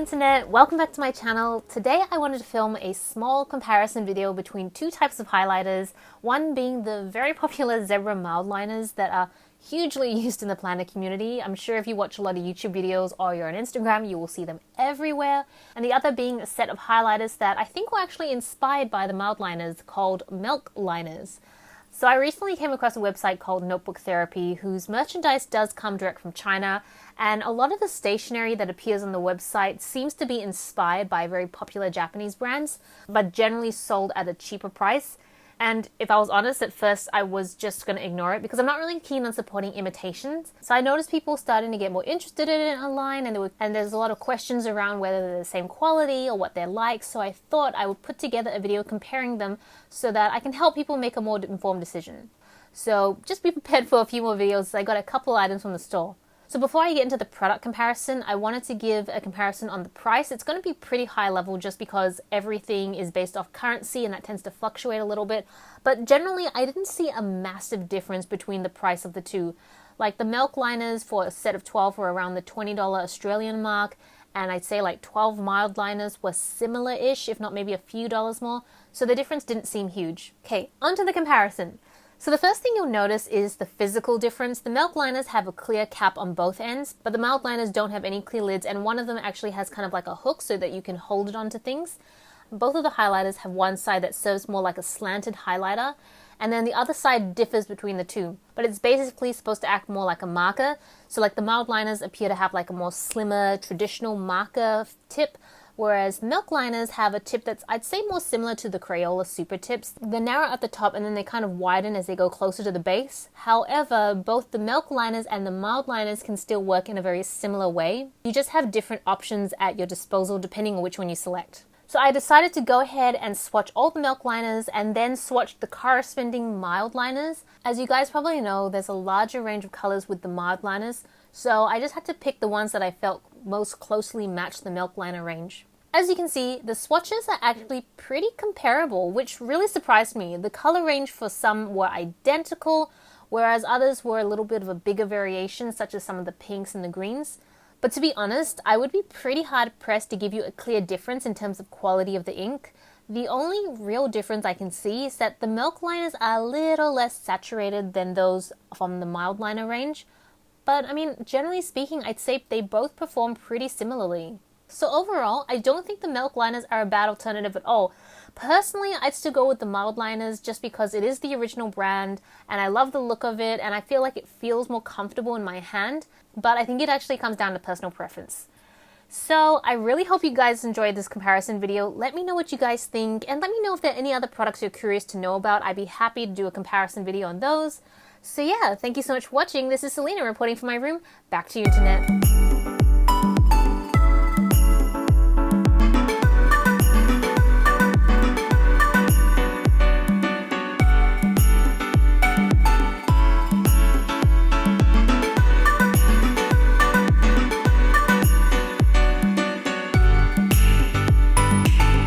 internet, welcome back to my channel. Today I wanted to film a small comparison video between two types of highlighters, one being the very popular zebra Mildliners that are hugely used in the planner community. I'm sure if you watch a lot of YouTube videos or you're on Instagram, you will see them everywhere. And the other being a set of highlighters that I think were actually inspired by the Mildliners called Milkliners. So I recently came across a website called Notebook Therapy whose merchandise does come direct from China, and a lot of the stationery that appears on the website seems to be inspired by very popular Japanese brands, but generally sold at a cheaper price. And if I was honest, at first I was just going to ignore it because I'm not really keen on supporting imitations. So I noticed people starting to get more interested in it online, and there's a lot of questions around whether they're the same quality or what they're like. So I thought I would put together a video comparing them so that I can help people make a more informed decision. So just be prepared for a few more videos. I got a couple items from the store. So before I get into the product comparison, I wanted to give a comparison on the price. It's going to be pretty high level just because everything is based off currency and that tends to fluctuate a little bit. But generally, I didn't see a massive difference between the price of the two. Like the Milkliners for a set of 12 were around the $20 Australian mark, and I'd say like 12 Mildliners were similar-ish, if not maybe a few dollars more. So the difference didn't seem huge. Okay, onto the comparison. So the first thing you'll notice is the physical difference. The Milkliners have a clear cap on both ends, but the Mildliners don't have any clear lids, and one of them actually has kind of like a hook so that you can hold it onto things. Both of the highlighters have one side that serves more like a slanted highlighter, and then the other side differs between the two. But it's basically supposed to act more like a marker. So like the Mildliners appear to have like a more slimmer, traditional marker tip, whereas Milkliners have a tip that's, I'd say, more similar to the Crayola Super Tips. They're narrow at the top and then they kind of widen as they go closer to the base. However, both the Milkliners and the Mildliners can still work in a very similar way. You just have different options at your disposal depending on which one you select. So I decided to go ahead and swatch all the Milkliners and then swatch the corresponding Mildliners. As you guys probably know, there's a larger range of colors with the Mildliners, so I just had to pick the ones that I felt most closely matched the Milkliner range. As you can see, the swatches are actually pretty comparable, which really surprised me. The color range for some were identical, whereas others were a little bit of a bigger variation, such as some of the pinks and the greens. But to be honest, I would be pretty hard pressed to give you a clear difference in terms of quality of the ink. The only real difference I can see is that the Milkliners are a little less saturated than those from the Mildliner range. But I mean, generally speaking, I'd say they both perform pretty similarly. So overall, I don't think the Milkliners are a bad alternative at all. Personally, I'd still go with the Mildliners just because it is the original brand and I love the look of it and I feel like it feels more comfortable in my hand, but I think it actually comes down to personal preference. So I really hope you guys enjoyed this comparison video. Let me know what you guys think and let me know if there are any other products you're curious to know about. I'd be happy to do a comparison video on those. So yeah, thank you so much for watching. This is Celina reporting from my room. Back to you, internet.